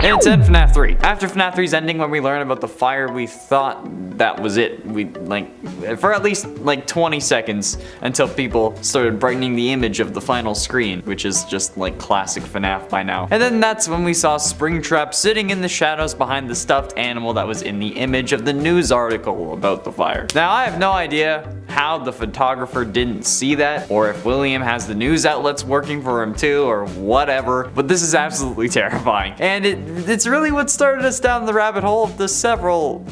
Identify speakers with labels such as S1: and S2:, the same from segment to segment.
S1: And it's in FNAF 3. After FNAF 3's ending, when we learned about the fire, we thought that was it. We, for at least 20 seconds until people started brightening the image of the final screen, which is just like classic FNAF by now. And then that's when we saw Springtrap sitting in the shadows behind the stuffed animal that was in the image of the news article about the fire. Now, I have no idea how the photographer didn't see that, or if William has the news outlets working for him too, or whatever, but this is absolutely terrifying. And it's really what started us down the rabbit hole of the several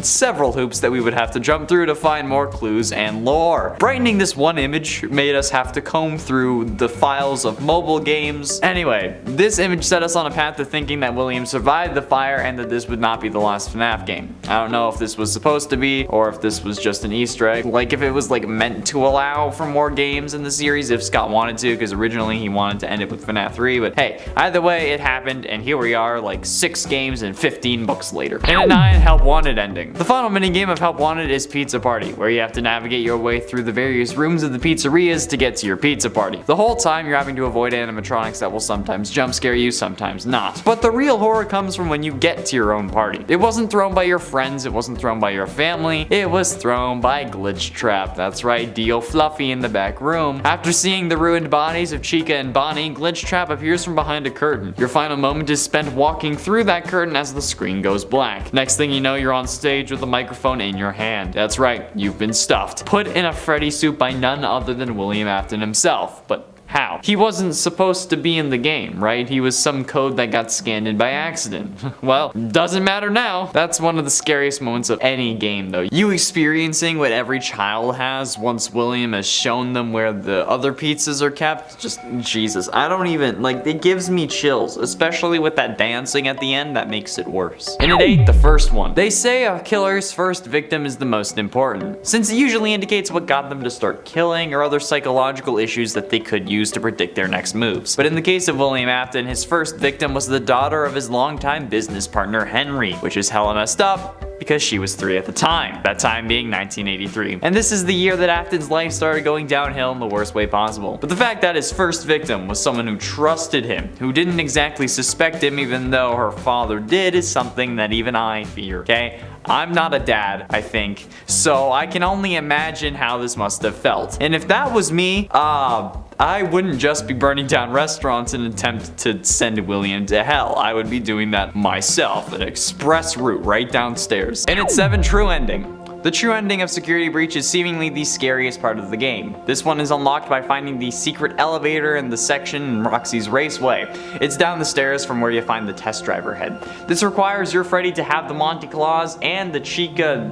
S1: hoops that we would have to jump through to find more clues and lore. Brightening this one image made us have to comb through the files of mobile games. Anyway, this image set us on a path to thinking that William survived the fire and that this would not be the last FNAF game. I don't know if this was supposed to be, or if this was just an Easter egg. Like if it was meant to allow for more games in the series, if Scott wanted to, because originally he wanted to end it with FNAF 3, but hey, either way, it happened, and here we are, 6 games and 15 books later. And at 9, Help Wanted ending. The final minigame of Help Wanted is Pizza Party, where you have to navigate your way through the various rooms of the pizzerias to get to your pizza party. The whole time, you're having to avoid animatronics that will sometimes jump scare you, sometimes not. But the real horror comes from when you get to your own party. It wasn't thrown by your friends, it wasn't thrown by your family, it was thrown by Glitchtrap. That's right, Dio Fluffy in the back room. After seeing the ruined bodies of Chica and Bonnie, Glitchtrap appears from behind a curtain. Your final moment is spent walking through that curtain as the screen goes black. Next thing you know, you're on stage with a microphone in your hand. That's right, you've been stuffed. Put in a Freddy suit by none other than William Afton himself. But how? He wasn't supposed to be in the game, right? He was some code that got scanned in by accident. Well, doesn't matter now. That's one of the scariest moments of any game though. You experiencing what every child has once William has shown them where the other pizzas are kept. Just, Jesus, I don't even, it gives me chills, especially with that dancing at the end that makes it worse. And it ain't the first one. They say a killer's first victim is the most important, since it usually indicates what got them to start killing or other psychological issues that they could use to predict their next moves. But in the case of William Afton, his first victim was the daughter of his longtime business partner Henry, which is hella messed up because she was 3 at the time, that time being 1983. And this is the year that Afton's life started going downhill in the worst way possible. But the fact that his first victim was someone who trusted him, who didn't exactly suspect him even though her father did, is something that even I fear, okay? I'm not a dad, I think, so I can only imagine how this must have felt. And if that was me, I wouldn't just be burning down restaurants in an attempt to send William to hell. I would be doing that myself, an express route right downstairs. And it's 7, true ending. The true ending of Security Breach is seemingly the scariest part of the game. This one is unlocked by finding the secret elevator in the section in Roxy's Raceway. It's down the stairs from where you find the test driver head. This requires your Freddy to have the Monty Claus and the Chica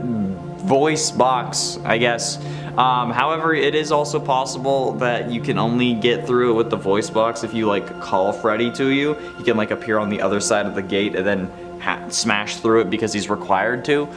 S1: voice box, I guess. However, it is also possible that you can only get through it with the voice box if you call Freddy to you. He can appear on the other side of the gate and then smash through it because he's required to.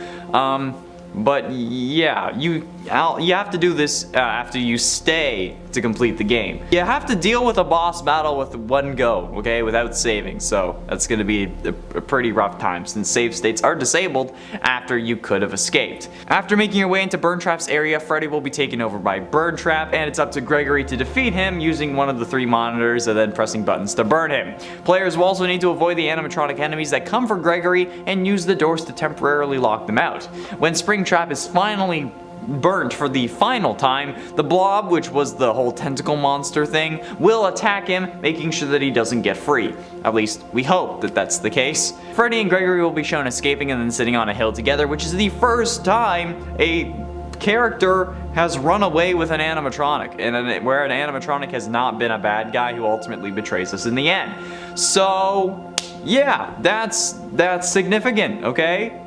S1: But yeah, you have to do this after you stay to complete the game. You have to deal with a boss battle with one go, okay, without saving, so that's gonna be a pretty rough time since save states are disabled after you could have escaped. After making your way into Burntrap's area, Freddy will be taken over by Burntrap, and it's up to Gregory to defeat him using one of the 3 monitors and then pressing buttons to burn him. Players will also need to avoid the animatronic enemies that come for Gregory and use the doors to temporarily lock them out. When Springtrap is finally burnt for the final time, the Blob, which was the whole tentacle monster thing, will attack him, making sure that he doesn't get free. At least, we hope that that's the case. Freddy and Gregory will be shown escaping and then sitting on a hill together, which is the first time a character has run away with an animatronic, and where an animatronic has not been a bad guy who ultimately betrays us in the end. So, yeah, that's significant, okay?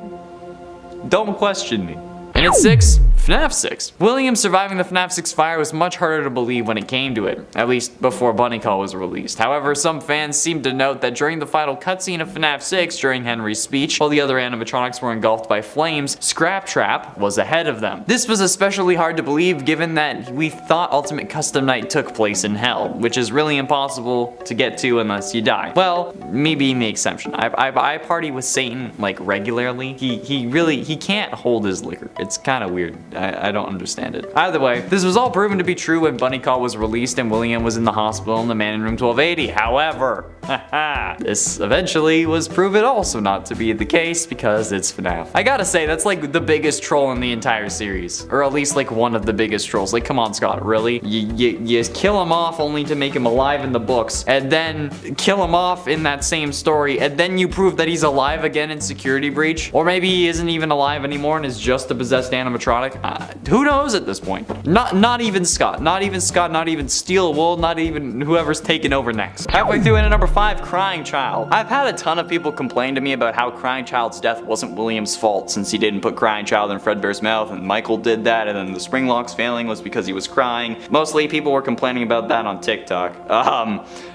S1: Don't question me. And at 6, FNAF 6. William surviving the FNAF 6 fire was much harder to believe when it came to it, at least before Bunny Call was released. However, some fans seem to note that during the final cutscene of FNAF 6, during Henry's speech, while the other animatronics were engulfed by flames, Trap was ahead of them. This was especially hard to believe given that we thought Ultimate Custom Night took place in Hell, which is really impossible to get to unless you die. Well, me being the exception. I party with Satan regularly. He can't hold his liquor. It's kind of weird. I don't understand it. Either way, this was all proven to be true when Bunny Call was released and William was in the hospital in the man in room 1280. However, This eventually was proven also not to be the case because it's FNAF. I gotta say, that's like the biggest troll in the entire series. Or at least like one of the biggest trolls. Like, come on, Scott, really? You kill him off only to make him alive in the books, and then kill him off in that same story, and then you prove that he's alive again in Security Breach? Or maybe he isn't even alive anymore and is just a possessed animatronic? Who knows at this point? Not even Scott. Not even Scott, not even Steel Wool, not even whoever's taking over next. Halfway through into number 5, Crying Child. I've had a ton of people complain to me about how Crying Child's death wasn't William's fault since he didn't put Crying Child in Fredbear's mouth, and Michael did that, and then the springlock's failing was because he was crying. Mostly people were complaining about that on TikTok.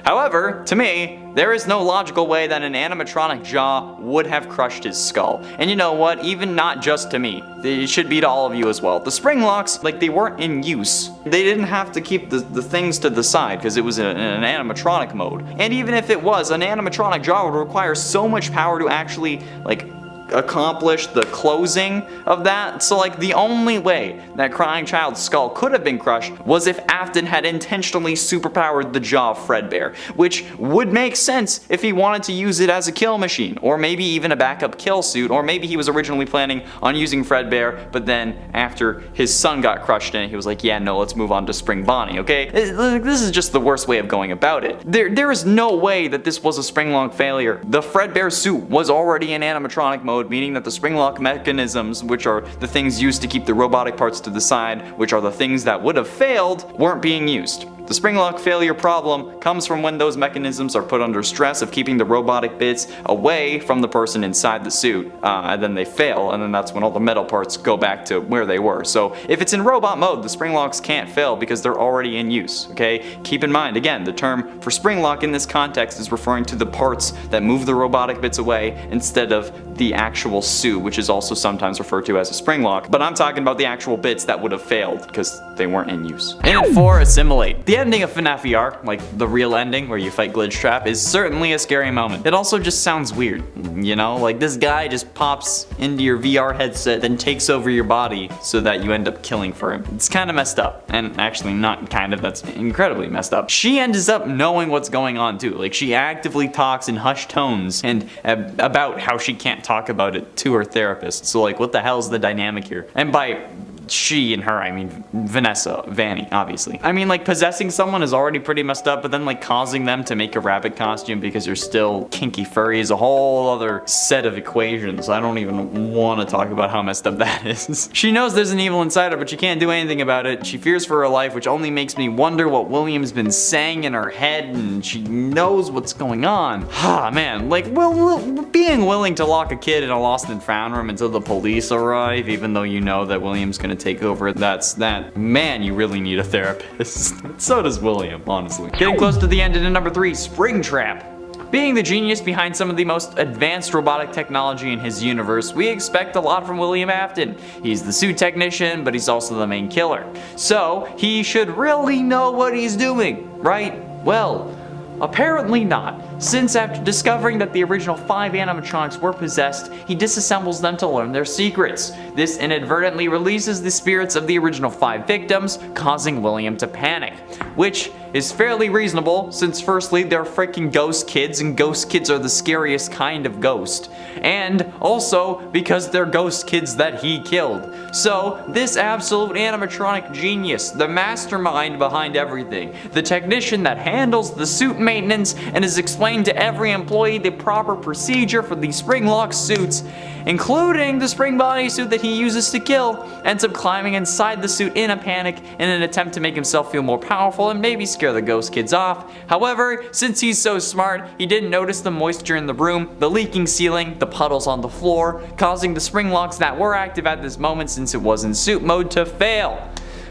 S1: However, to me, there is no logical way that an animatronic jaw would have crushed his skull. And you know what? Even not just to me. It should be to all of you as well. The spring locks, like, they weren't in use. They didn't have to keep the things to the side because it was in an animatronic mode. And even if it was, an animatronic jaw would require so much power to actually, like, accomplish the closing of that. So like the only way that Crying Child's skull could have been crushed was if Afton had intentionally superpowered the jaw of Fredbear, which would make sense if he wanted to use it as a kill machine, or maybe even a backup kill suit, or maybe he was originally planning on using Fredbear, but then after his son got crushed in it, he was like, yeah, no, let's move on to Spring Bonnie, okay? This is just the worst way of going about it. There is no way that this was a springlock failure. The Fredbear suit was already in animatronic mode, meaning that the springlock mechanisms, which are the things used to keep the robotic parts to the side, which are the things that would have failed, weren't being used. The springlock failure problem comes from when those mechanisms are put under stress of keeping the robotic bits away from the person inside the suit, and then they fail, and then that's when all the metal parts go back to where they were. So if it's in robot mode, the springlocks can't fail because they're already in use, okay? Keep in mind, again, the term for springlock in this context is referring to the parts that move the robotic bits away instead of the actual suit, which is also sometimes referred to as a springlock, but I'm talking about the actual bits that would have failed because they weren't in use. And at 4, Assimilate. The ending of FNAF VR, like the real ending where you fight Glitchtrap, is certainly a scary moment. It also just sounds weird, you know? Like this guy just pops into your VR headset, then takes over your body so that you end up killing for him. It's kind of messed up, and actually not kind of, that's incredibly messed up. She ends up knowing what's going on too. Like she actively talks in hushed tones and about how she can't talk about it to her therapist. So like what the hell's the dynamic here? And by she and her, I mean Vanny, obviously. I mean, like, possessing someone is already pretty messed up, but then, like, causing them to make a rabbit costume because you're still kinky furry is a whole other set of equations. I don't even want to talk about how messed up that is. She knows there's an evil inside her, but she can't do anything about it. She fears for her life, which only makes me wonder what William's been saying in her head, and she knows what's going on. Ah, man, like, well, being willing to lock a kid in a lost and found room until the police arrive, even though you know that William's gonna take over, that's that. Man, you really need a therapist. So does William, honestly. Getting close to the end into number 3, Springtrap. Being the genius behind some of the most advanced robotic technology in his universe, we expect a lot from William Afton. He's the suit technician, but he's also the main killer. So, he should really know what he's doing, right? Well, apparently not, since after discovering that the original 5 animatronics were possessed, he disassembles them to learn their secrets. This inadvertently releases the spirits of the original 5 victims, causing William to panic, which is fairly reasonable since firstly they're freaking ghost kids, and ghost kids are the scariest kind of ghost, and also because they're ghost kids that he killed. So this absolute animatronic genius, the mastermind behind everything, the technician that handles the suit maintenance and has explained to every employee the proper procedure for these springlock suits, including the spring body suit that he uses to kill, ends up climbing inside the suit in a panic in an attempt to make himself feel more powerful and maybe scare the ghost kids off. However, since he's so smart, he didn't notice the moisture in the room, the leaking ceiling, the puddles on the floor, causing the spring locks that were active at this moment since it was in suit mode to fail,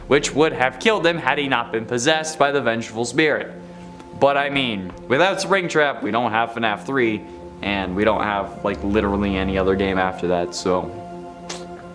S1: which would have killed him had he not been possessed by the vengeful spirit. But I mean, without Springtrap, we don't have FNAF 3, and we don't have, like, literally any other game after that, so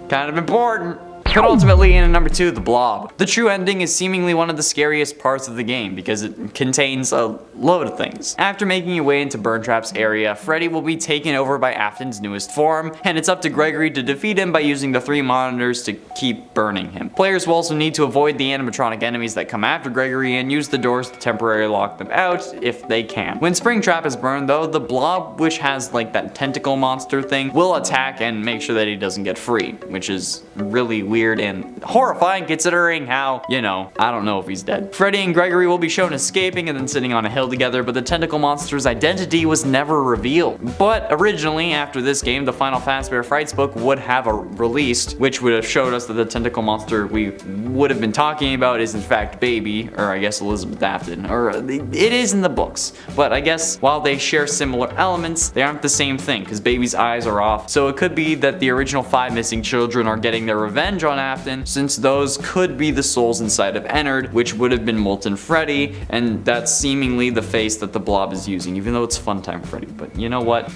S1: kind of important. But ultimately, in number 2, the Blob. The true ending is seemingly one of the scariest parts of the game because it contains a load of things. After making your way into Burntrap's area, Freddy will be taken over by Afton's newest form, and it's up to Gregory to defeat him by using the 3 monitors to keep burning him. Players will also need to avoid the animatronic enemies that come after Gregory and use the doors to temporarily lock them out if they can. When Springtrap is burned though, the Blob, which has like that tentacle monster thing, will attack and make sure that he doesn't get free, which is really weird and horrifying considering how, you know, I don't know if he's dead. Freddy and Gregory will be shown escaping and then sitting on a hill together, but the tentacle monster's identity was never revealed. But originally, after this game, the final Fazbear Frights book would have released, which would have showed us that the tentacle monster we would have been talking about is in fact Baby, or I guess Elizabeth Afton, or it is in the books. But I guess while they share similar elements, they aren't the same thing, because Baby's eyes are off. So it could be that the original 5 missing children are getting their revenge on Afton, since those could be the souls inside of Ennard, which would have been Molten Freddy, and that's seemingly the face that the Blob is using, even though it's Funtime Freddy. But you know what?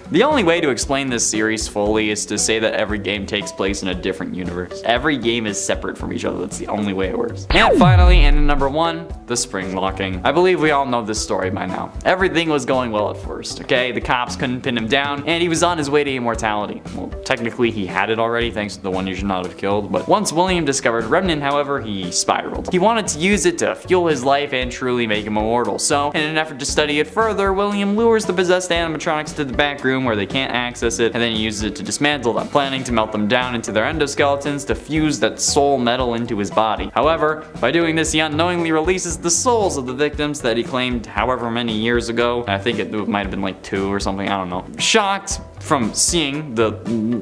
S1: The only way to explain this series fully is to say that every game takes place in a different universe. Every game is separate from each other. That's the only way it works. And finally, and in number 1, the spring locking. I believe we all know this story by now. Everything was going well at first, okay? The cops couldn't pin him down, and he was on his way to immortality. Well, technically he had it already thanks to the one you should not have killed, but once William discovered Remnant, however, he spiraled. He wanted to use it to fuel his life and truly make him immortal. So, in an effort to study it further, William lures the possessed animatronics to the back room where they can't access it, and then he uses it to dismantle them, planning to melt them down into their endoskeletons to fuse that soul metal into his body. However, by doing this, he unknowingly releases the souls of the victims that he claimed however many years ago. I think it might have been like 2 or something, I don't know. Shocked from seeing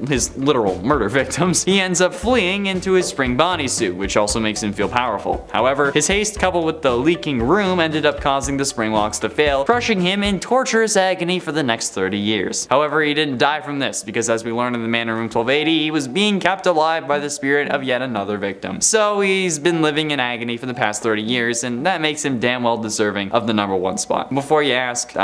S1: his literal murder victims, he ends up fleeing into his spring bodysuit, which also makes him feel powerful. However, his haste coupled with the leaking room ended up causing the spring locks to fail, crushing him in torturous agony for the next 30 years. However, he didn't die from this, because as we learned in the Man in Room 1280, he was being kept alive by the spirit of yet another victim. So he's been living in agony for the past 30 years, and that makes him damn well deserving of the number 1 spot. Before you ask,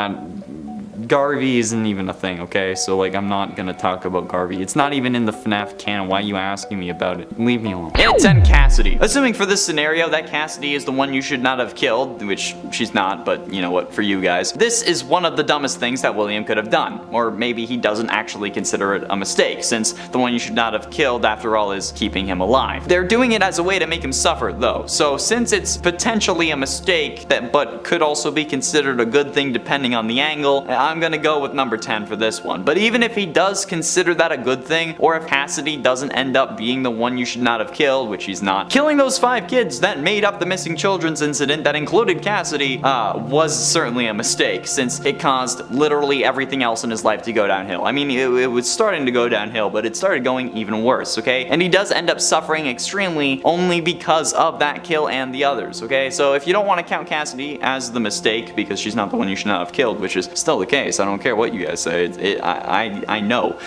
S1: Garvey isn't even a thing, okay? So like, I'm not gonna talk about Garvey. It's not even in the FNAF canon. Why are you asking me about it? Leave me alone. And 10, Cassidy. Assuming for this scenario that Cassidy is the one you should not have killed, which she's not, but you know what, for you guys. This is one of the dumbest things that William could have done. Or maybe he doesn't actually consider it a mistake, since the one you should not have killed, after all, is keeping him alive. They're doing it as a way to make him suffer, though. So since it's potentially a mistake, but could also be considered a good thing depending on the angle, I'm gonna go with number 10 for this one. But even if he does consider that a good thing, or if Cassidy doesn't end up being the one you should not have killed, which he's not, killing those 5 kids that made up the missing children's incident that included Cassidy was certainly a mistake, since it caused literally everything else in his life to go downhill. I mean, it was starting to go downhill, but it started going even worse, okay? And he does end up suffering extremely only because of that kill and the others, okay? So if you don't want to count Cassidy as the mistake, because she's not the one you should not have killed, which is still the case, I don't care what you guys say, I know.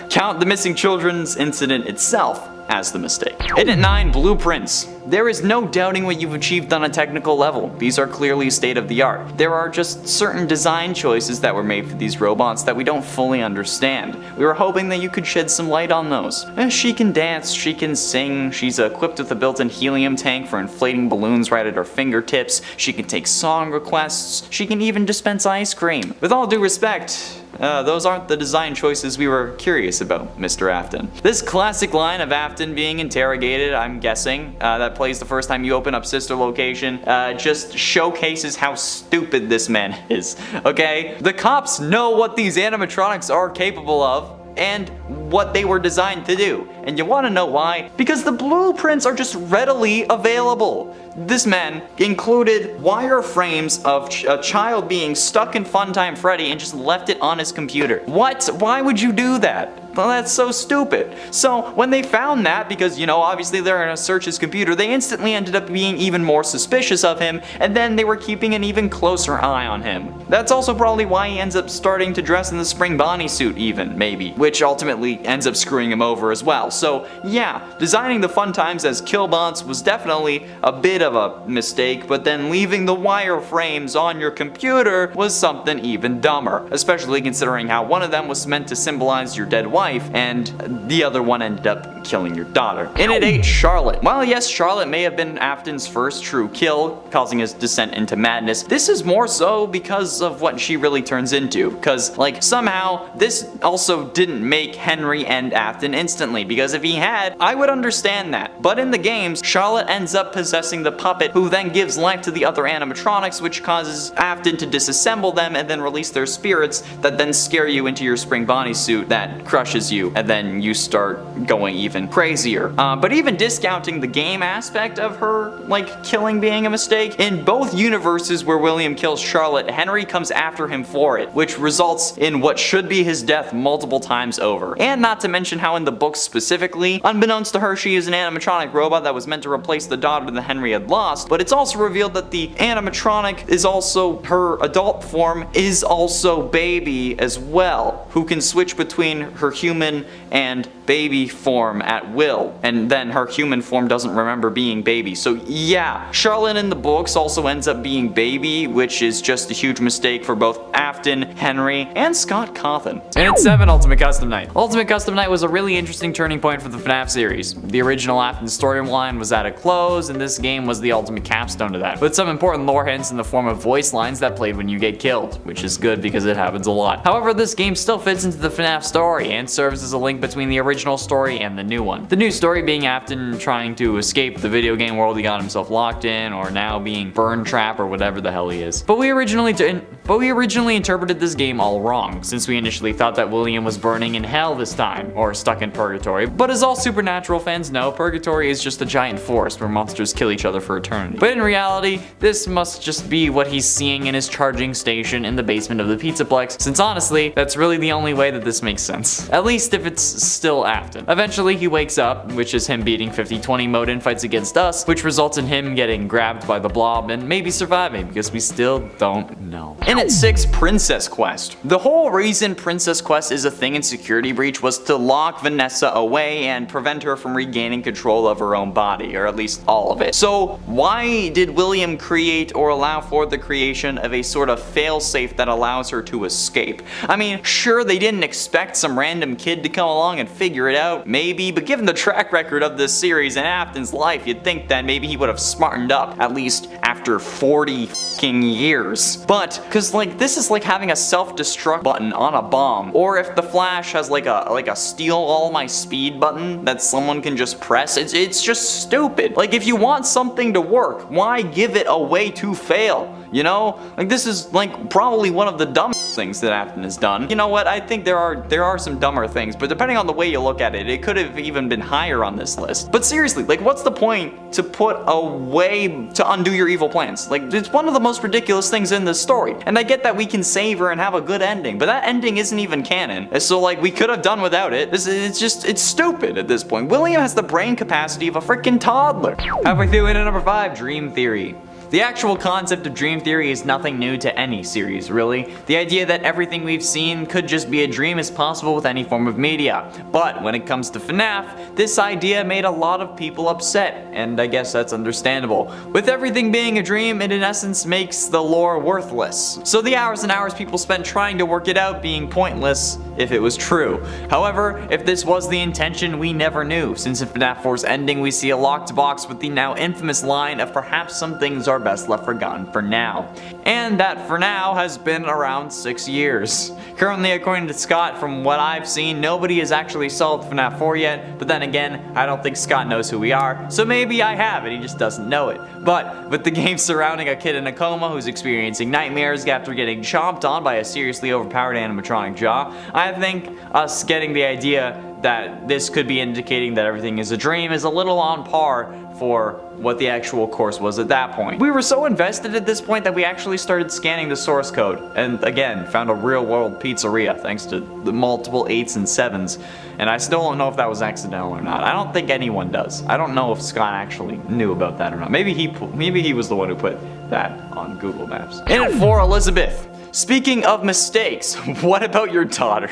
S1: Count the missing children's incident itself as the mistake. And at 9, blueprints. There is no doubting what you've achieved on a technical level. These are clearly state of the art. There are just certain design choices that were made for these robots that we don't fully understand. We were hoping that you could shed some light on those. She can dance, she can sing, she's equipped with a built-in helium tank for inflating balloons right at her fingertips, she can take song requests, she can even dispense ice cream. With all due respect, those aren't the design choices we were curious about, Mr. Afton. This classic line of Afton being interrogated, I'm guessing, that plays the first time you open up Sister Location, just showcases how stupid this man is, okay? The cops know what these animatronics are capable of, and what they were designed to do. And you want to know why? Because the blueprints are just readily available. This man included wireframes of a child being stuck in Funtime Freddy and just left it on his computer. What? Why would you do that? Well, that's so stupid. So when they found that, because, you know, obviously they're gonna search his computer, they instantly ended up being even more suspicious of him, and then they were keeping an even closer eye on him. That's also probably why he ends up starting to dress in the spring Bonnie suit even, maybe, which ultimately ends up screwing him over as well. So yeah, designing the Funtimes as killbots was definitely a bit of a mistake, but then leaving the wireframes on your computer was something even dumber, especially considering how one of them was meant to symbolize your dead wife, and the other one ended up killing your daughter. In at 8, Charlotte. While yes, Charlotte may have been Afton's first true kill, causing his descent into madness, this is more so because of what she really turns into. Because, like, somehow, this also didn't make Henry end Afton instantly, because if he had, I would understand that. But in the games, Charlotte ends up possessing the puppet, who then gives life to the other animatronics, which causes Afton to disassemble them and then release their spirits that then scare you into your spring bodysuit that crushes you, and then you start going even crazier. But even discounting the game aspect of her, like, killing being a mistake, in both universes where William kills Charlotte, Henry comes after him for it, which results in what should be his death multiple times over. And not to mention how in the books specifically, unbeknownst to her, she is an animatronic robot that was meant to replace the daughter that Henry had lost, but it's also revealed that the animatronic is also, her adult form is also Baby as well, who can switch between her human and baby form at will, and then her human form doesn't remember being Baby. So yeah, Charlotte in the books also ends up being Baby, which is just a huge mistake for both Afton, Henry, and Scott Cawthon. And at 7, Ultimate Custom Night. Ultimate Custom Night was a really interesting turning point for the FNAF series. The original Afton storyline was at a close, and this game was the ultimate capstone to that, with some important lore hints in the form of voice lines that played when you get killed, which is good because it happens a lot. However, this game still fits into the FNAF story and serves as a link between the original story and the new one. The new story being Afton trying to escape the video game world he got himself locked in, or now being Burntrap or whatever the hell he is. But we originally interpreted this game all wrong, since we initially thought that William was burning in hell this time, or stuck in purgatory. But as all Supernatural fans know, purgatory is just a giant forest where monsters kill each other for eternity. But in reality, this must just be what he's seeing in his charging station in the basement of the Pizzaplex, since honestly, that's really the only way that this makes sense. At least if it's still Afton. Eventually he wakes up, which is him beating 50-20 mode in fights against us, which results in him getting grabbed by the Blob and maybe surviving, because we still don't know. And at 6, Princess Quest. The whole reason Princess Quest is a thing in Security Breach was to lock Vanessa away and prevent her from regaining control of her own body, or at least all of it. So why did William create or allow for the creation of a sort of failsafe that allows her to escape? I mean, sure, they didn't expect some random kid to come along and figure it out, maybe, but given the track record of this series and Afton's life, you'd think that maybe he would have smartened up, at least after 40 fucking years. But, cause like, this is like having a self-destruct button on a bomb, or if the Flash has like a steal all my speed button that someone can just press. It's just stupid. Like, if you want something to work, why give it a way to fail? You know, like, this is like probably one of the dumbest things that Afton has done. You know what? I think there are some dumber things, but depending on the way you look at it, it could have even been higher on this list. But seriously, like, what's the point to put a way to undo your evil plans? Like, it's one of the most ridiculous things in this story. And I get that we can save her and have a good ending, but that ending isn't even canon. So like, we could have done without it. It's stupid at this point. William has the brain capacity of a freaking toddler. Halfway through, into number 5, Dream Theory. The actual concept of dream theory is nothing new to any series, really. The idea that everything we've seen could just be a dream is possible with any form of media. But when it comes to FNAF, this idea made a lot of people upset, and I guess that's understandable. With everything being a dream, it in essence makes the lore worthless. So the hours and hours people spent trying to work it out being pointless if it was true. However, if this was the intention, we never knew, since in FNAF 4's ending we see a locked box with the now infamous line of perhaps some things are best left forgotten for now. And that for now has been around 6 years. Currently, according to Scott, from what I've seen, nobody has actually solved FNAF 4 yet, but then again, I don't think Scott knows who we are, so maybe I have and he just doesn't know it. But with the game surrounding a kid in a coma who's experiencing nightmares after getting chomped on by a seriously overpowered animatronic jaw, I think us getting the idea that this could be indicating that everything is a dream is a little on par for what the actual course was at that point. We were so invested at this point that we actually started scanning the source code, and again, found a real-world pizzeria thanks to the multiple 8s and 7s, and I still don't know if that was accidental or not. I don't think anyone does. I don't know if Scott actually knew about that or not. Maybe he was the one who put that on Google Maps. And at 4, Elizabeth. Speaking of mistakes, what about your daughter?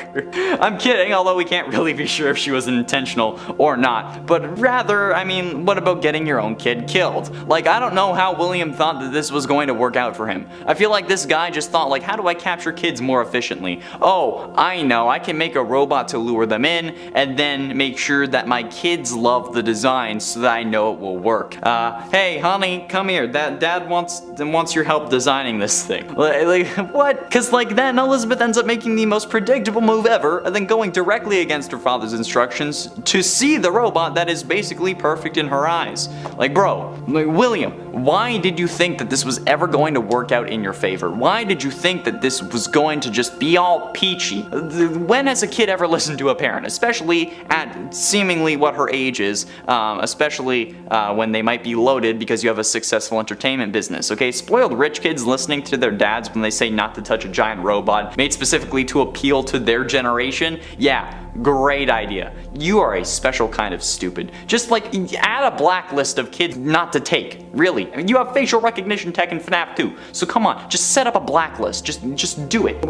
S1: I'm kidding, although we can't really be sure if she was intentional or not. But rather, I mean, what about getting your own kid killed? Like, I don't know how William thought that this was going to work out for him. I feel like this guy just thought, like, how do I capture kids more efficiently? Oh, I know, I can make a robot to lure them in, and then make sure that my kids love the design so that I know it will work. Hey, honey, come here. Dad wants your help designing this thing. Like, what? Cause like then Elizabeth ends up making the most predictable move ever, and then going directly against her father's instructions to see the robot that is basically perfect in her eyes. Like, bro, like, William, why did you think that this was ever going to work out in your favor? Why did you think that this was going to just be all peachy? When has a kid ever listened to a parent, especially at seemingly what her age is, especially when they might be loaded because you have a successful entertainment business, okay? Spoiled rich kids listening to their dads when they say not to touch a giant robot made specifically to appeal to their generation? Yeah, great idea. You are a special kind of stupid. Just like add a blacklist of kids not to take. Really. I mean, you have facial recognition tech in FNAF 2. So come on, just set up a blacklist. Just do it.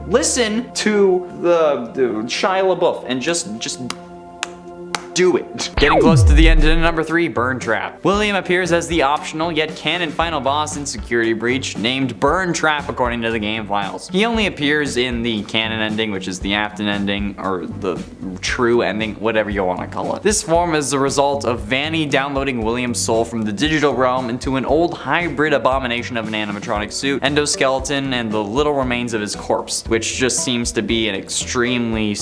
S1: Listen to the Shia LaBeouf and just do it. Getting close to the end of number 3, Burntrap. William appears as the optional yet canon final boss in Security Breach named Burntrap according to the game files. He only appears in the canon ending, which is the Afton ending, or the true ending, whatever you want to call it. This form is the result of Vanny downloading William's soul from the digital realm into an old hybrid abomination of an animatronic suit, endoskeleton, and the little remains of his corpse, which just seems to be an extremely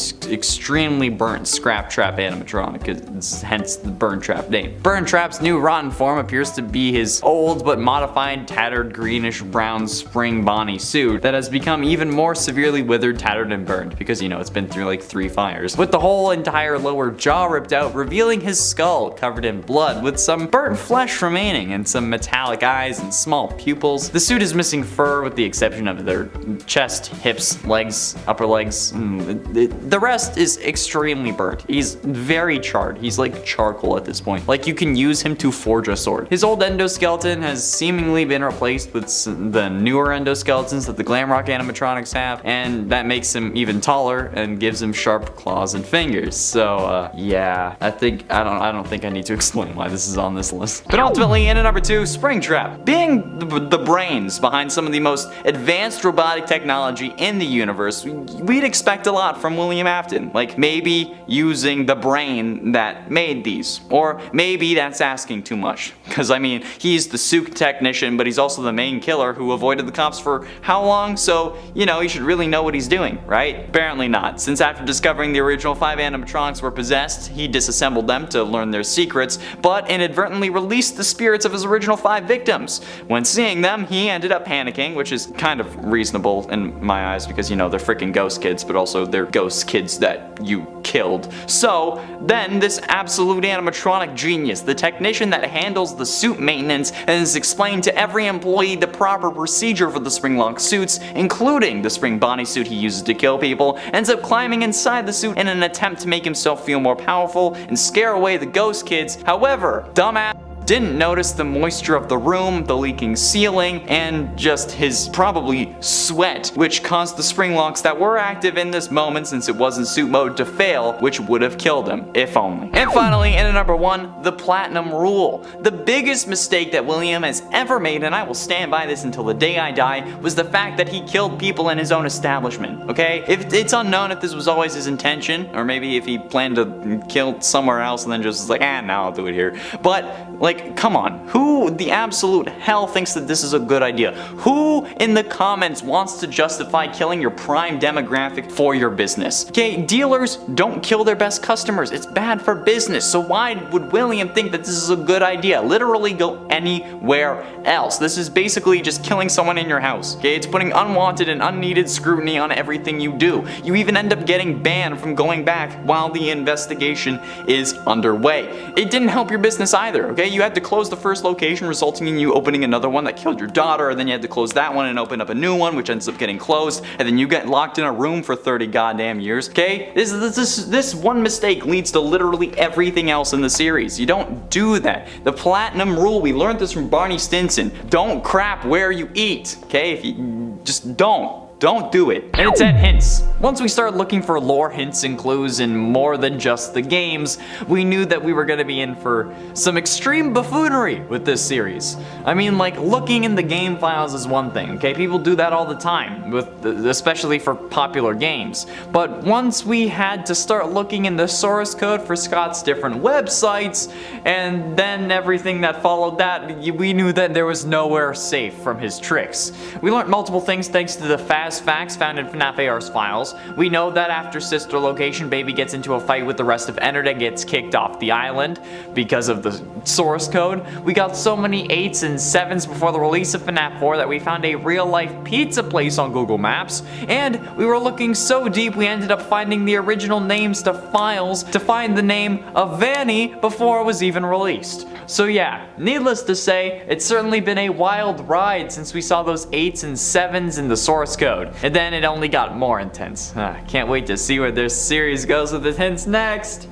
S1: burnt scrap trap animatronic. Hence the Burntrap name. Burntrap's new rotten form appears to be his old but modified, tattered, greenish brown spring Bonnie suit that has become even more severely withered, tattered, and burned because, you know, it's been through like 3 fires. With the whole entire lower jaw ripped out, revealing his skull covered in blood with some burnt flesh remaining and some metallic eyes and small pupils. The suit is missing fur with the exception of their chest, hips, legs, upper legs. The rest is extremely burnt. He's very charred. He's like charcoal at this point. Like you can use him to forge a sword. His old endoskeleton has seemingly been replaced with the newer endoskeletons that the Glamrock animatronics have, and that makes him even taller and gives him sharp claws and fingers. So yeah, I don't think I need to explain why this is on this list. But ultimately, in at number 2, Springtrap. Being the brains behind some of the most advanced robotic technology in the universe, we'd expect a lot from William Afton. Like maybe using the brain that made these. Or maybe that's asking too much. Because I mean, he's the spooked technician, but he's also the main killer who avoided the cops for how long? So, you know, he should really know what he's doing, right? Apparently not, since after discovering the original 5 animatronics were possessed, he disassembled them to learn their secrets, but inadvertently released the spirits of his original 5 victims. When seeing them, he ended up panicking, which is kind of reasonable in my eyes because, you know, they're freaking ghost kids, but also they're ghost kids that you killed. So then this absolute animatronic genius, the technician that handles the suit maintenance and has explained to every employee the proper procedure for the springlock suits, including the spring Bonnie suit he uses to kill people, ends up climbing inside the suit in an attempt to make himself feel more powerful and scare away the ghost kids. However, dumbass didn't notice the moisture of the room, the leaking ceiling, and just his probably sweat, which caused the spring locks that were active in this moment since it was in suit mode to fail, which would have killed him, if only. And finally, in at number 1, the platinum rule. The biggest mistake that William has ever made, and I will stand by this until the day I die, was the fact that he killed people in his own establishment, okay? It's unknown if this was always his intention, or maybe if he planned to kill somewhere else and then just was like, no, I'll do it here. But, like, come on, who the absolute hell thinks that this is a good idea? Who in the comments wants to justify killing your prime demographic for your business? Okay, dealers don't kill their best customers. It's bad for business. So why would William think that this is a good idea? Literally go anywhere else. This is basically just killing someone in your house. Okay, it's putting unwanted and unneeded scrutiny on everything you do. You even end up getting banned from going back while the investigation is underway. It didn't help your business either, okay? You had to close the first location, resulting in you opening another one that killed your daughter, and then you had to close that one and open up a new one, which ends up getting closed, and then you get locked in a room for 30 goddamn years, okay? This one mistake leads to literally everything else in the series. You don't do that. The platinum rule, we learned this from Barney Stinson. Don't crap where you eat, okay? If you just don't. don't do it. And it's at hints. Once we started looking for lore hints and clues in more than just the games, we knew that we were going to be in for some extreme buffoonery with this series. I mean, like, looking in the game files is one thing, okay? People do that all the time, especially for popular games. But once we had to start looking in the source code for Scott's different websites, and then everything that followed that, we knew that there was nowhere safe from his tricks. We learned multiple things thanks to the fast facts found in FNAF AR's files. We know that after Sister Location, Baby gets into a fight with the rest of Ennard and gets kicked off the island because of the source code. We got so many 8s and 7s before the release of FNAF 4 that we found a real-life pizza place on Google Maps, and we were looking so deep we ended up finding the original names to files to find the name of Vanny before it was even released. So yeah, needless to say, it's certainly been a wild ride since we saw those 8s and 7s in the source code. And then it only got more intense. Can't wait to see where this series goes with the hints next.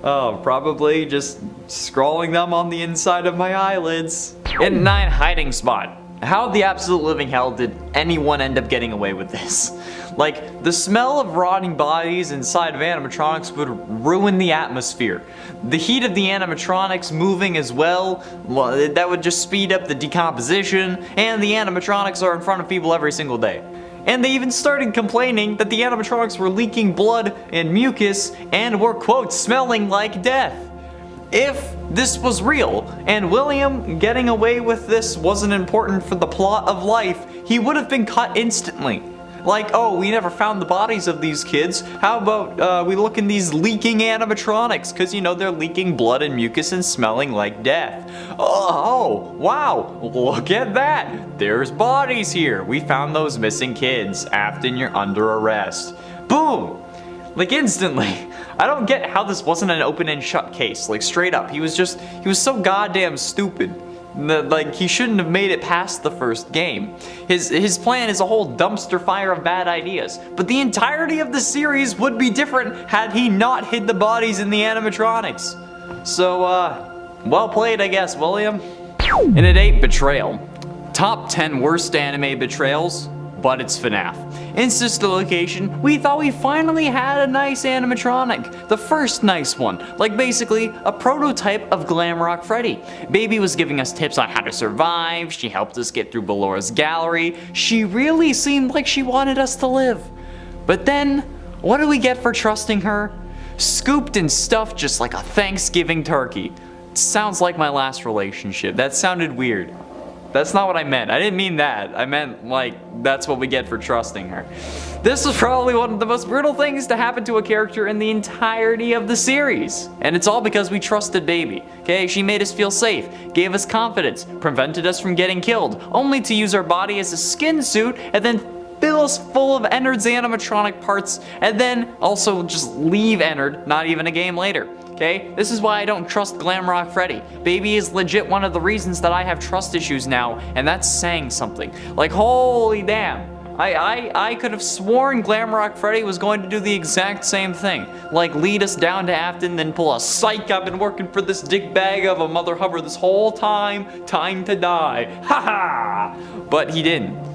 S1: Oh, probably just scrolling them on the inside of my eyelids. In 9, hiding spot. How the absolute living hell did anyone end up getting away with this? Like, the smell of rotting bodies inside of animatronics would ruin the atmosphere. The heat of the animatronics moving as well, that would just speed up the decomposition, and the animatronics are in front of people every single day. And they even started complaining that the animatronics were leaking blood and mucus and were, quote, smelling like death. If this was real, and William getting away with this wasn't important for the plot of life, he would have been cut instantly. Like, oh, we never found the bodies of these kids. How about we look in these leaking animatronics? Because, you know, they're leaking blood and mucus and smelling like death. Oh, wow, look at that. There's bodies here. We found those missing kids. Afton, you're under arrest. Boom. Like, instantly. I don't get how this wasn't an open and shut case. Like, straight up. He was so goddamn stupid. Like, he shouldn't have made it past the first game. His plan is a whole dumpster fire of bad ideas. But the entirety of the series would be different had he not hid the bodies in the animatronics. So, well played, I guess, William. And at 8, betrayal. Top 10 worst anime betrayals, but it's FNAF. In Sister Location, we thought we finally had a nice animatronic. The first nice one. Like basically a prototype of Glamrock Freddy. Baby was giving us tips on how to survive. She helped us get through Belora's gallery. She really seemed like she wanted us to live. But then, what do we get for trusting her? Scooped and stuffed just like a Thanksgiving turkey. Sounds like my last relationship. That sounded weird. That's not what I meant. I didn't mean that. I meant, like, that's what we get for trusting her. This was probably one of the most brutal things to happen to a character in the entirety of the series. And it's all because we trusted Baby. Okay, she made us feel safe, gave us confidence, prevented us from getting killed, only to use our body as a skin suit and then fill us full of Ennard's animatronic parts, and then also just leave Ennard not even a game later. Okay? This is why I don't trust Glamrock Freddy. Baby is legit one of the reasons that I have trust issues now, and that's saying something. Like, holy damn. I could have sworn Glamrock Freddy was going to do the exact same thing. Like, lead us down to Afton, then pull a psych. I've been working for this dickbag of a Mother Hubbard this whole time. Time to die. Ha-ha! But he didn't.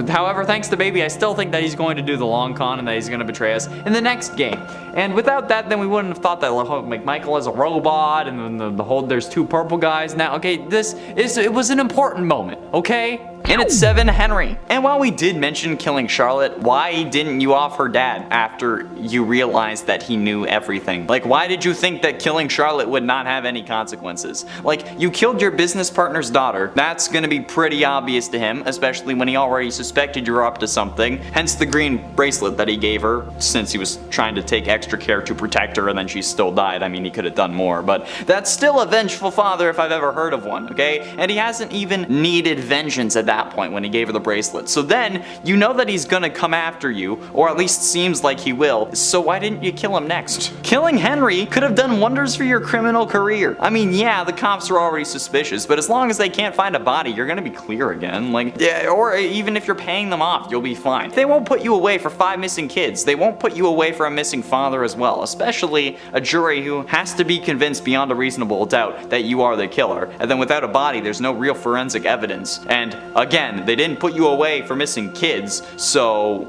S1: However, thanks to Baby, I still think that he's going to do the long con and that he's going to betray us in the next game. And without that, then we wouldn't have thought that McMichael is a robot and then the whole there's 2 purple guys now. Okay, it was an important moment, okay? And it's 7, Henry. And while we did mention killing Charlotte, why didn't you off her dad after you realized that he knew everything? Like, why did you think that killing Charlotte would not have any consequences? Like, you killed your business partner's daughter. That's gonna be pretty obvious to him, especially when he already suspected you were up to something. Hence the green bracelet that he gave her, since he was trying to take extra care to protect her and then she still died. I mean, he could have done more, but that's still a vengeful father if I've ever heard of one, okay? And he hasn't even needed vengeance at that point when he gave her the bracelet. So then, you know that he's gonna come after you, or at least seems like he will, so why didn't you kill him next? Killing Henry could have done wonders for your criminal career. I mean, yeah, the cops are already suspicious, but as long as they can't find a body, you're gonna be clear again. Like, yeah, or even if you're paying them off, you'll be fine. They won't put you away for 5 missing kids. They won't put you away for a missing father as well, especially a jury who has to be convinced beyond a reasonable doubt that you are the killer. And then without a body, there's no real forensic evidence. And a Again, they didn't put you away for missing kids, so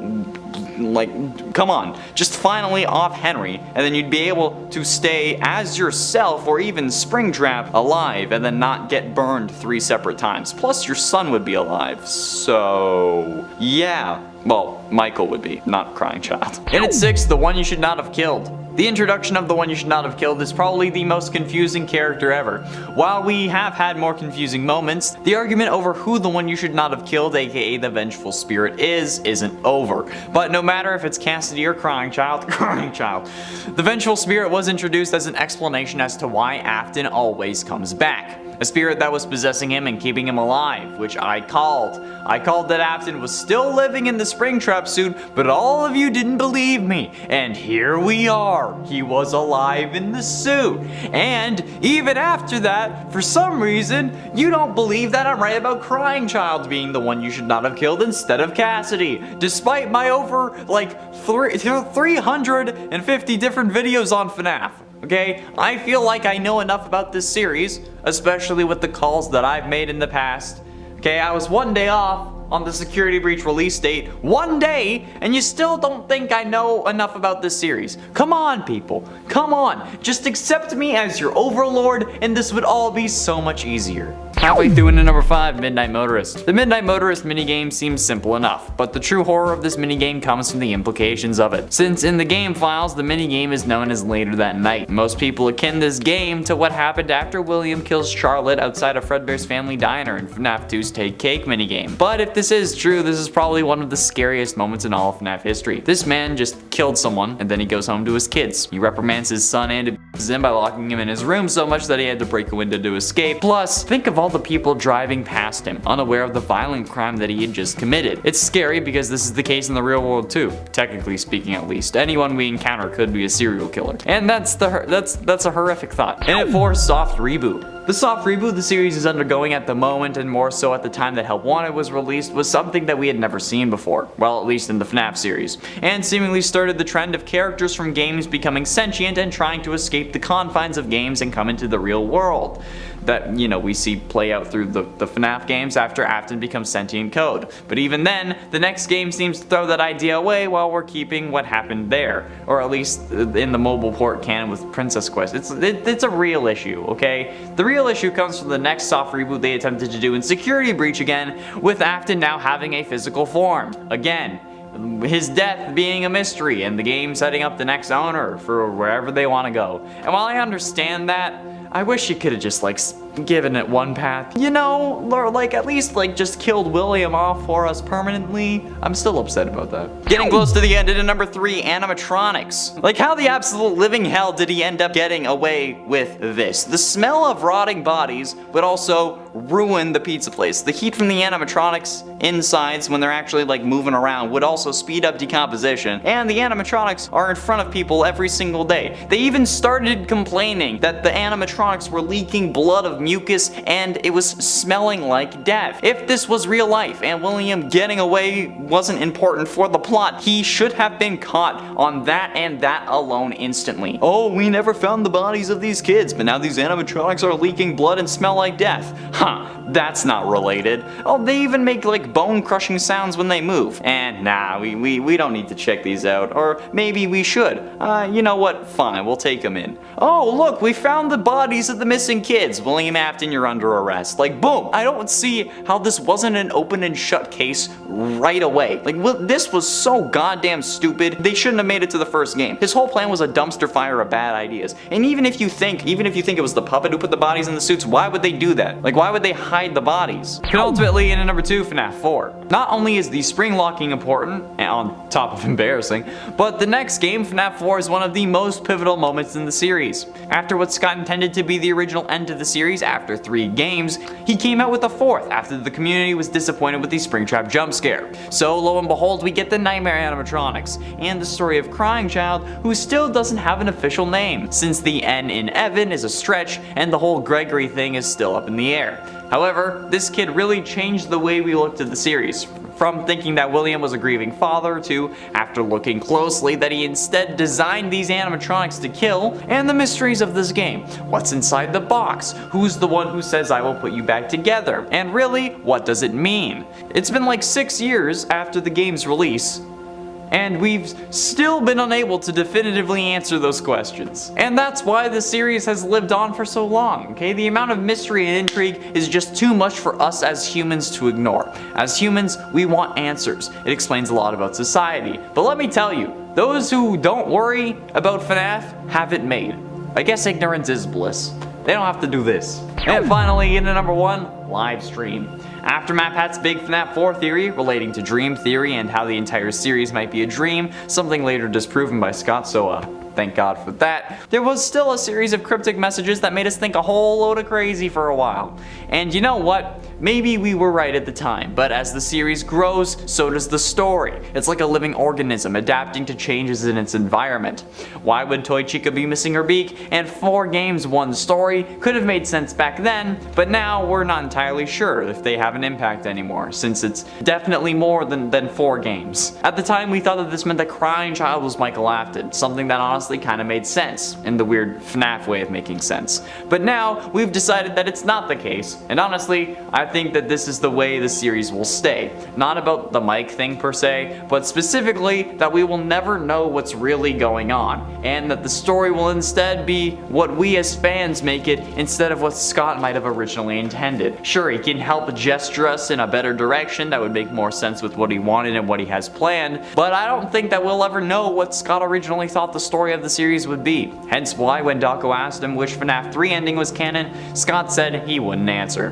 S1: like, come on, just finally off Henry, and then you'd be able to stay as yourself or even Springtrap alive and then not get burned 3 separate times. Plus your son would be alive, so yeah. Well, Michael would be, not Crying Child. And at 6, the one you should not have killed. The introduction of the one you should not have killed is probably the most confusing character ever. While we have had more confusing moments, the argument over who the one you should not have killed, aka the vengeful spirit isn't over. But no matter if it's Cassidy or Crying Child, the vengeful spirit was introduced as an explanation as to why Afton always comes back. A spirit that was possessing him and keeping him alive, which I called. I called that Afton was still living in the Springtrap suit, but all of you didn't believe me. And here we are. He was alive in the suit. And even after that, for some reason, you don't believe that I'm right about Crying Child being the one you should not have killed instead of Cassidy. Despite my over, like, 350 different videos on FNAF. Okay, I feel like I know enough about this series, especially with the calls that I've made in the past. Okay, I was 1 day off on the security breach release date, 1 day, and you still don't think I know enough about this series. Come on, people, come on, just accept me as your overlord and this would all be so much easier. Halfway through into number 5, Midnight Motorist. The Midnight Motorist minigame seems simple enough, but the true horror of this minigame comes from the implications of it. Since in the game files, the minigame is known as Later That Night. Most people akin this game to what happened after William kills Charlotte outside of Fredbear's Family Diner in FNAF 2's Take Cake minigame. But if this is true, this is probably one of the scariest moments in all of FNAF history. This man just killed someone, and then he goes home to his kids. He reprimands his son and abuses him by locking him in his room so much that he had to break a window to escape. Plus, think of all the people driving past him, unaware of the violent crime that he had just committed. It's scary because this is the case in the real world too. Technically speaking, at least. Anyone we encounter could be a serial killer. And that's a horrific thought. And at 4, Soft Reboot. The soft reboot the series is undergoing at the moment, and more so at the time that Help Wanted was released, was something that we had never seen before. Well, at least in the FNAF series. And seemingly started the trend of characters from games becoming sentient and trying to escape the confines of games and come into the real world. That, you know, we see play out through the FNAF games after Afton becomes sentient code. But even then, the next game seems to throw that idea away while we're keeping what happened there. Or at least in the mobile port canon with Princess Quest. It's a real issue, okay? The real issue comes from the next soft reboot they attempted to do in Security Breach again, with Afton now having a physical form. Again, his death being a mystery and the game setting up the next owner for wherever they want to go. And while I understand that, I wish you could have just like given it one path, you know, or like at least like just killed William off for us permanently. I'm still upset about that. Getting close to the end, into number 3, animatronics. Like, how the absolute living hell did he end up getting away with this? The smell of rotting bodies would also ruin the pizza place. The heat from the animatronics insides when they're actually like moving around would also speed up decomposition, and the animatronics are in front of people every single day. They even started complaining that the animatronics were leaking blood of mucus and it was smelling like death. If this was real life and William getting away wasn't important for the plot, he should have been caught on that and that alone instantly. Oh, we never found the bodies of these kids, but now these animatronics are leaking blood and smell like death. Huh, that's not related. Oh, they even make like bone crushing sounds when they move. And nah, we don't need to check these out. Or maybe we should. You know what? Fine, we'll take them in. Oh, look, we found the bodies of the missing kids. William Afton, you're under arrest. Like, boom. I don't see how this wasn't an open and shut case right away. Like, this was so goddamn stupid. They shouldn't have made it to the first game. His whole plan was a dumpster fire of bad ideas. And even if you think it was the puppet who put the bodies in the suits, why would they do that? Like, why would they hide the bodies? And ultimately, in number 2, FNAF 4. Not only is the spring locking important, and on top of embarrassing, but the next game, FNAF 4, is one of the most pivotal moments in the series. After what Scott intended to be the original end to the series after 3 games, he came out with a 4th after the community was disappointed with the Springtrap jump scare. So lo and behold, we get the Nightmare animatronics, and the story of Crying Child, who still doesn't have an official name, since the N in Evan is a stretch and the whole Gregory thing is still up in the air. However, this kid really changed the way we looked at the series. from thinking that William was a grieving father to, after looking closely, that he instead designed these animatronics to kill, and the mysteries of this game. What's inside the box? Who's the one who says I will put you back together? And really, what does it mean? It's been like 6 years after the game's release, and we've still been unable to definitively answer those questions. And that's why the series has lived on for so long, okay? The amount of mystery and intrigue is just too much for us as humans to ignore. As humans, we want answers. It explains a lot about society. But let me tell you, those who don't worry about FNAF have it made. I guess ignorance is bliss. They don't have to do this. And finally, into number 1, live stream. After MatPat's big FNAF 4 theory relating to dream theory and how the entire series might be a dream, something later disproven by Scott, so thank God for that, there was still a series of cryptic messages that made us think a whole load of crazy for a while. And you know what? Maybe we were right at the time, but as the series grows, so does the story. It's like a living organism adapting to changes in its environment. Why would Toy Chica be missing her beak? And 4 games, 1 story could have made sense back then, but now we're not entirely sure if they have an impact anymore, since it's definitely more than 4 games. At the time, we thought that this meant that Crying Child was Michael Afton, something that honestly kind of made sense, in the weird FNAF way of making sense. But now, we've decided that it's not the case, and honestly, I think that this is the way the series will stay. Not about the Mike thing per se, but specifically that we will never know what's really going on, and that the story will instead be what we as fans make it instead of what Scott might have originally intended. Sure, he can help gesture us in a better direction that would make more sense with what he wanted and what he has planned, but I don't think that we'll ever know what Scott originally thought the story of the series would be. Hence why when Daco asked him which FNAF 3 ending was canon, Scott said he wouldn't answer.